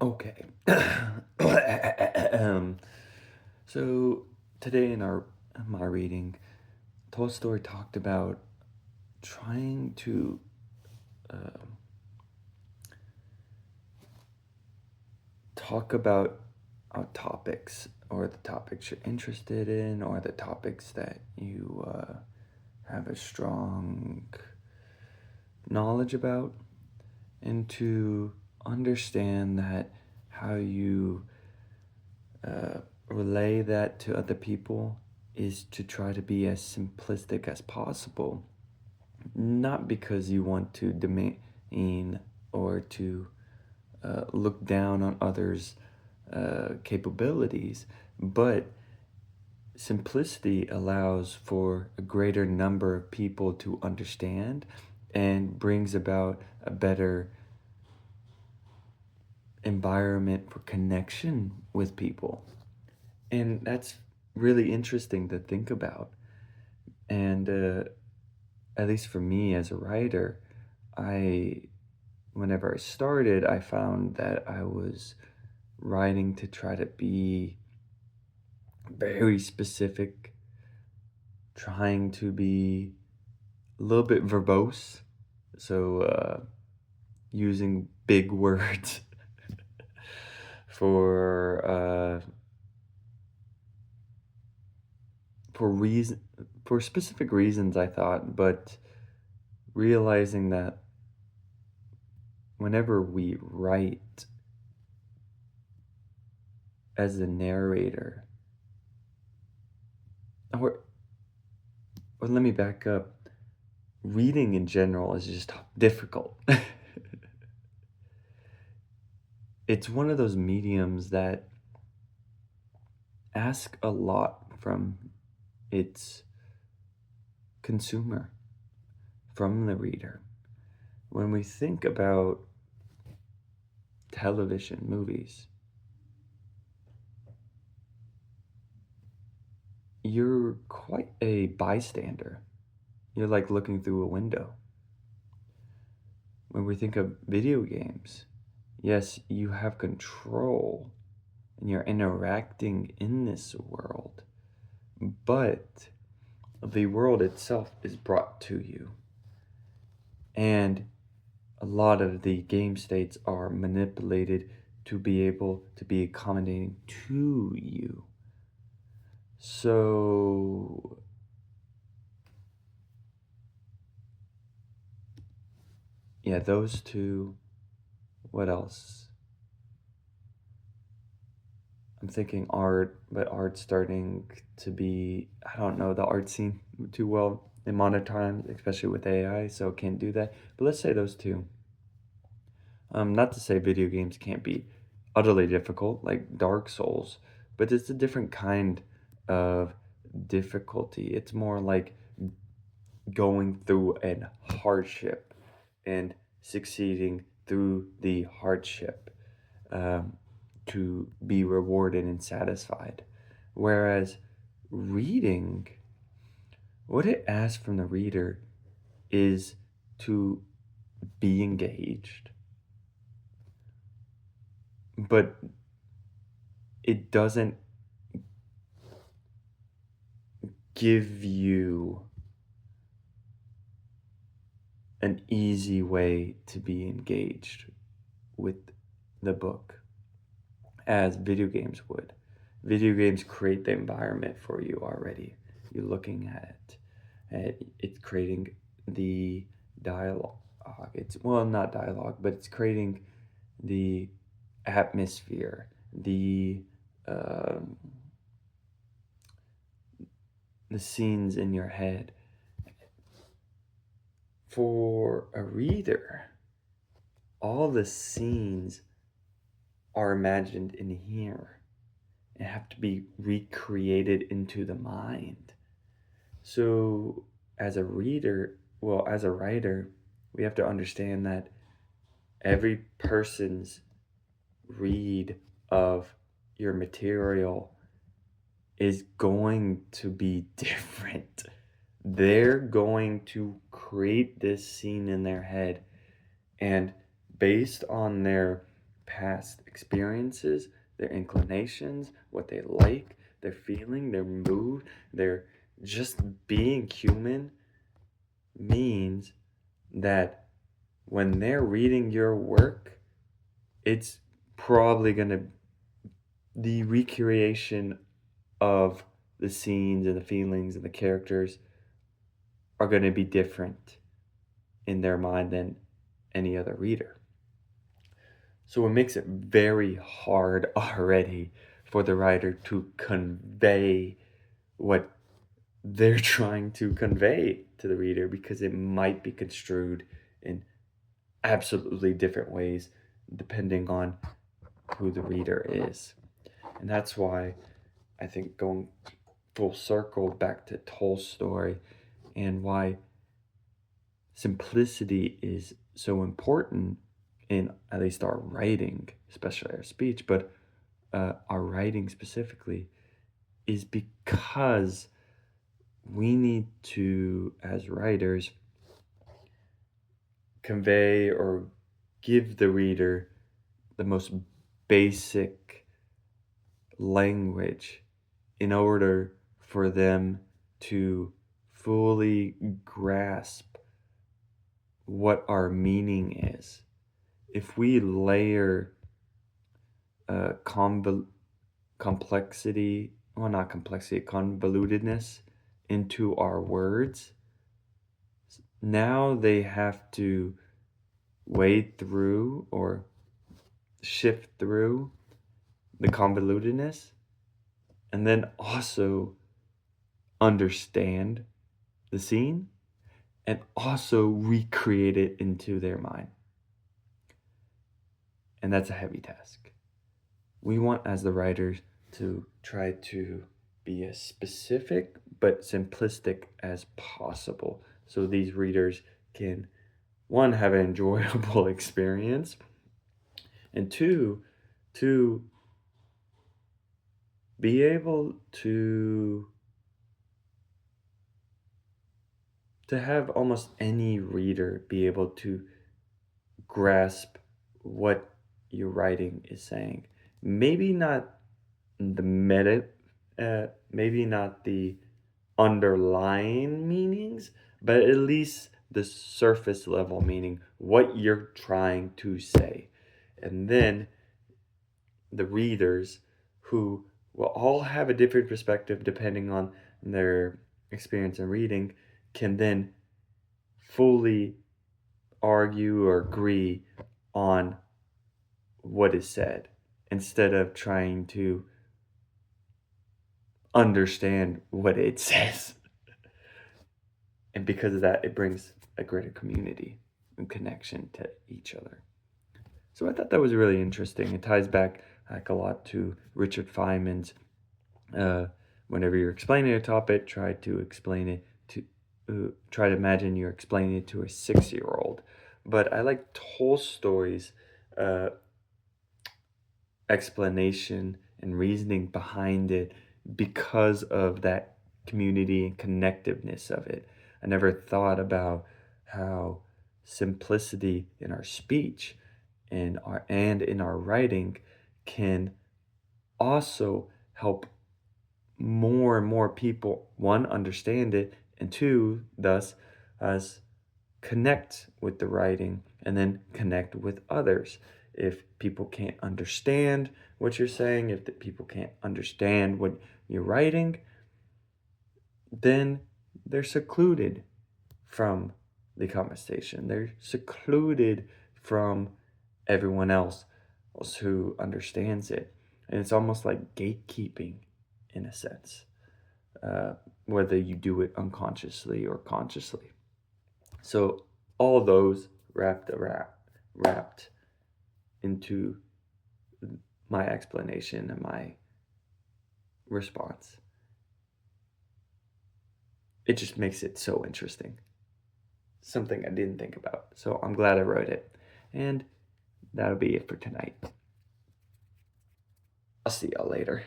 Okay. Um, so today in our my reading, Tolstoy talked about trying to um talk about topics or the topics you're interested in or the topics that you have a strong knowledge about, and to understand that how you relay that to other people is to try to be as simplistic as possible, not because you want to demean or to look down on others' capabilities, but simplicity allows for a greater number of people to understand and brings about a better environment for connection with people. And that's really interesting to think about. And at least for me as a writer, I, whenever I started, I found that I was writing to try to be very specific, trying to be a little bit verbose. So, using big words for for reason for specific reasons, I thought, but realizing that whenever we write as a narrator, or, or let me back up, reading in general is just difficult. It's one of those mediums that ask a lot from its consumer, from the reader. When we think about television, movies, you're quite a bystander. You're like looking through a window. When we think of video games, yes, you have control and you're interacting in this world, but the world itself is brought to you. And a lot of the game states are manipulated to be able to be accommodating to you. So, yeah, those two. What else? I'm thinking art, but art's starting to be, I don't know the art scene too well in modern times, especially with AI, so can't do that. But let's say those two. Not to say video games can't be utterly difficult, like Dark Souls, but it's a different kind of difficulty. It's more like going through an hardship and succeeding through the hardship, um, to be rewarded and satisfied. Whereas reading, what it asks from the reader is to be engaged, but it doesn't give you an easy way to be engaged with the book as video games would. Video games create the environment for you already. You're looking at it's creating the dialogue. It's, well, not dialogue, but it's creating the atmosphere, um, the scenes in your head. For a reader, all the scenes are imagined in here and have to be recreated into the mind. So, as a reader, well, as a writer, we have to understand that every person's read of your material is going to be different. They're going to create this scene in their head, and based on their past experiences, their inclinations, what they like, their feeling, their mood, their just being human, means that when they're reading your work, it's probably going to, the recreation of the scenes and the feelings and the characters are going to be different in their mind than any other reader. So it makes it very hard already for the writer to convey what they're trying to convey to the reader, because it might be construed in absolutely different ways depending on who the reader is. And that's why I think, going full circle back to Tolstoy, and why simplicity is so important in at least our writing, especially our speech, but our writing specifically, is because we need to, as writers, convey or give the reader the most basic language in order for them to fully grasp what our meaning is. If we layer complexity, well, not complexity, convolutedness into our words, now they have to wade through or shift through the convolutedness and then also understand the scene and also recreate it into their mind. And that's a heavy task. We want, as the writers, to try to be as specific but simplistic as possible so these readers can, one, have an enjoyable experience, and two, to be able to have almost any reader be able to grasp what your writing is saying. Maybe not the maybe not the underlying meanings, but at least the surface level meaning, what you're trying to say. And then the readers, who will all have a different perspective depending on their experience in reading, can then fully argue or agree on what is said instead of trying to understand what it says. And because of that, it brings a greater community and connection to each other. So I thought that was really interesting. It ties back like a lot to Richard Feynman's whenever you're explaining a topic, try to explain it to try to imagine you're explaining it to a 6-year-old. But I like Tolstoy's explanation and reasoning behind it because of that community and connectiveness of it. I never thought about how simplicity in our speech and in our writing can also help more and more people, one, understand it, and two, thus, as connect with the writing and then connect with others. If people can't understand what you're saying, if the people can't understand what you're writing, then they're secluded from the conversation. They're secluded from everyone else who understands it. And it's almost like gatekeeping in a sense, whether you do it unconsciously or consciously. So all those wrapped into my explanation and my response. It just makes it so interesting. Something I didn't think about. So I'm glad I wrote it. And that'll be it for tonight. I'll see y'all later.